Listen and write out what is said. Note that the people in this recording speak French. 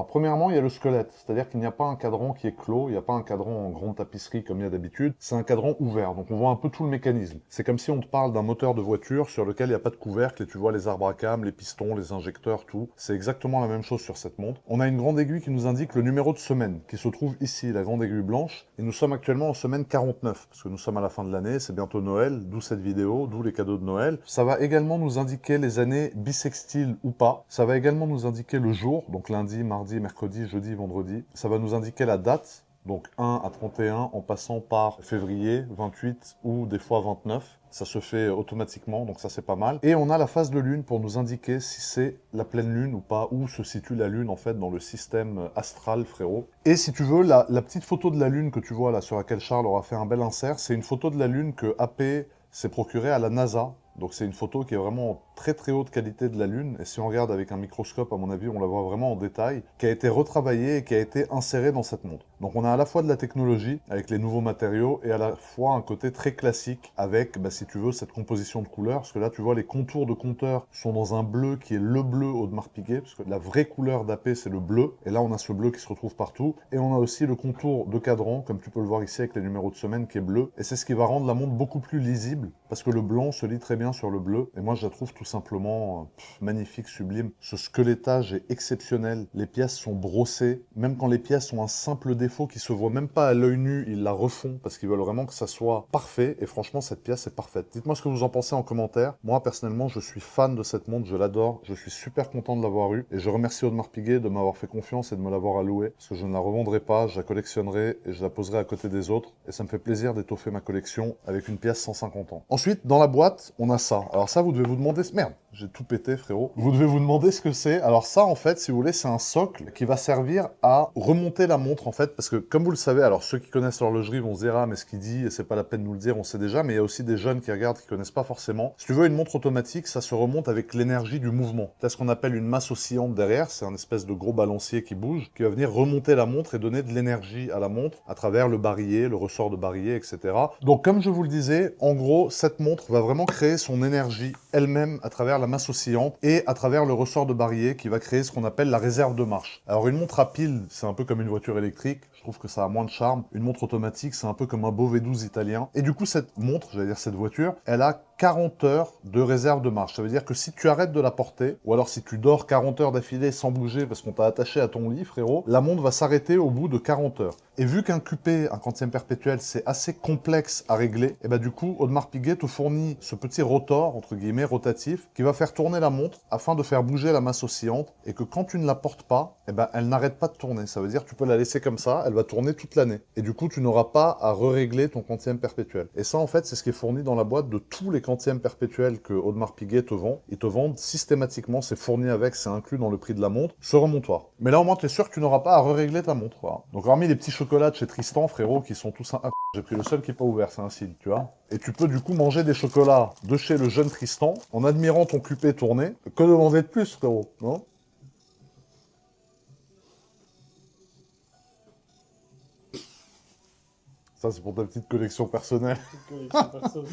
Alors premièrement, il y a le squelette, c'est-à-dire qu'il n'y a pas un cadran qui est clos, il n'y a pas un cadran en grande tapisserie comme il y a d'habitude, c'est un cadran ouvert, donc on voit un peu tout le mécanisme. C'est comme si on te parle d'un moteur de voiture sur lequel il n'y a pas de couvercle et tu vois les arbres à cam, les pistons, les injecteurs, tout. C'est exactement la même chose sur cette montre. On a une grande aiguille qui nous indique le numéro de semaine, qui se trouve ici, la grande aiguille blanche, et nous sommes actuellement en semaine 49, parce que nous sommes à la fin de l'année, c'est bientôt Noël, d'où cette vidéo, d'où les cadeaux de Noël. Ça va également nous indiquer les années bissextiles ou pas. Ça va également nous indiquer le jour, donc lundi, mardi, mercredi, jeudi, vendredi. Ça va nous indiquer la date, donc 1 à 31 en passant par février, 28 ou des fois 29. Ça se fait automatiquement, donc ça c'est pas mal. Et on a la phase de lune pour nous indiquer si c'est la pleine lune ou pas, où se situe la lune en fait dans le système astral, frérot. Et si tu veux, la petite photo de la lune que tu vois là, sur laquelle Charles aura fait un bel insert, c'est une photo de la lune que AP s'est procurée à la NASA. Donc c'est une photo qui est vraiment en très très haute qualité de la Lune, et si on regarde avec un microscope, à mon avis, on la voit vraiment en détail, qui a été retravaillée et qui a été insérée dans cette montre. Donc on a à la fois de la technologie, avec les nouveaux matériaux, et à la fois un côté très classique, avec, bah, si tu veux, cette composition de couleurs, parce que là, tu vois, les contours de compteur sont dans un bleu qui est le bleu Audemars Piguet, parce que la vraie couleur d'AP, c'est le bleu, et là, on a ce bleu qui se retrouve partout, et on a aussi le contour de cadran, comme tu peux le voir ici avec les numéros de semaine, qui est bleu, et c'est ce qui va rendre la montre beaucoup plus lisible, parce que le blanc se lit très bien sur le bleu, et moi je la trouve tout simplement magnifique, sublime. Ce squelettage est exceptionnel, les pièces sont brossées, même quand les pièces ont un simple défaut qui se voit même pas à l'œil nu, ils la refont, parce qu'ils veulent vraiment que ça soit parfait, et franchement cette pièce est parfaite. Dites-moi ce que vous en pensez en commentaire. Moi personnellement je suis fan de cette montre, je l'adore, je suis super content de l'avoir eue, et je remercie Audemars Piguet de m'avoir fait confiance et de me l'avoir allouée, parce que je ne la revendrai pas, je la collectionnerai, et je la poserai à côté des autres, et ça me fait plaisir d'étoffer ma collection avec une pièce 150 ans. Ensuite, dans la boîte, on a ça. Alors ça, vous devez vous demander... Merde, j'ai tout pété, frérot. Vous devez vous demander ce que c'est. Alors ça, en fait, si vous voulez, c'est un socle qui va servir à remonter la montre, en fait, parce que, comme vous le savez, alors ceux qui connaissent l'horlogerie vont se dire, ah, mais ce qu'il dit, c'est pas la peine de nous le dire, on sait déjà, mais il y a aussi des jeunes qui regardent, qui connaissent pas forcément. Si tu veux une montre automatique, ça se remonte avec l'énergie du mouvement. C'est ce qu'on appelle une masse oscillante derrière, c'est un espèce de gros balancier qui bouge, qui va venir remonter la montre et donner de l'énergie à la montre à travers le barillet, le ressort de barillet, etc. Donc, comme je vous le disais, en gros, cette montre va vraiment créer son énergie elle-même à travers la masse oscillante et à travers le ressort de barillet qui va créer ce qu'on appelle la réserve de marche. Alors une montre à pile, c'est un peu comme une voiture électrique, je trouve que ça a moins de charme. Une montre automatique, c'est un peu comme un beau V12 italien. Et du coup, cette montre, j'allais dire cette voiture, elle a 40 heures de réserve de marche. Ça veut dire que si tu arrêtes de la porter, ou alors si tu dors 40 heures d'affilée sans bouger parce qu'on t'a attaché à ton lit, frérot, la montre va s'arrêter au bout de 40 heures. Et vu qu'un QP, un quantième perpétuel, c'est assez complexe à régler, et bah du coup, Audemars Piguet te fournit ce petit rotor, entre guillemets, rotatif, qui va faire tourner la montre afin de faire bouger la masse oscillante, et que quand tu ne la portes pas, et ben elle n'arrête pas de tourner. Ça veut dire que tu peux la laisser comme ça, elle va tourner toute l'année. Et du coup, tu n'auras pas à régler ton quantième perpétuel. Et ça, en fait, c'est ce qui est fourni dans la boîte de tous les quantièmes perpétuels que Audemars Piguet te vend. Ils te vendent systématiquement, c'est fourni avec, c'est inclus dans le prix de la montre, ce remontoir. Mais là, au moins, tu es sûr que tu n'auras pas à régler ta montre. Voilà. Donc, hormis les petits chocolats de chez Tristan, frérot, qui sont tous un... Ah, j'ai pris le seul qui n'est pas ouvert, c'est un signe, tu vois. Et tu peux du coup manger des chocolats de chez le jeune Tristan en admirant ton QP tourner. Que demander de plus, frérot, non? Ça, c'est pour ta petite collection personnelle. Petite collection perso.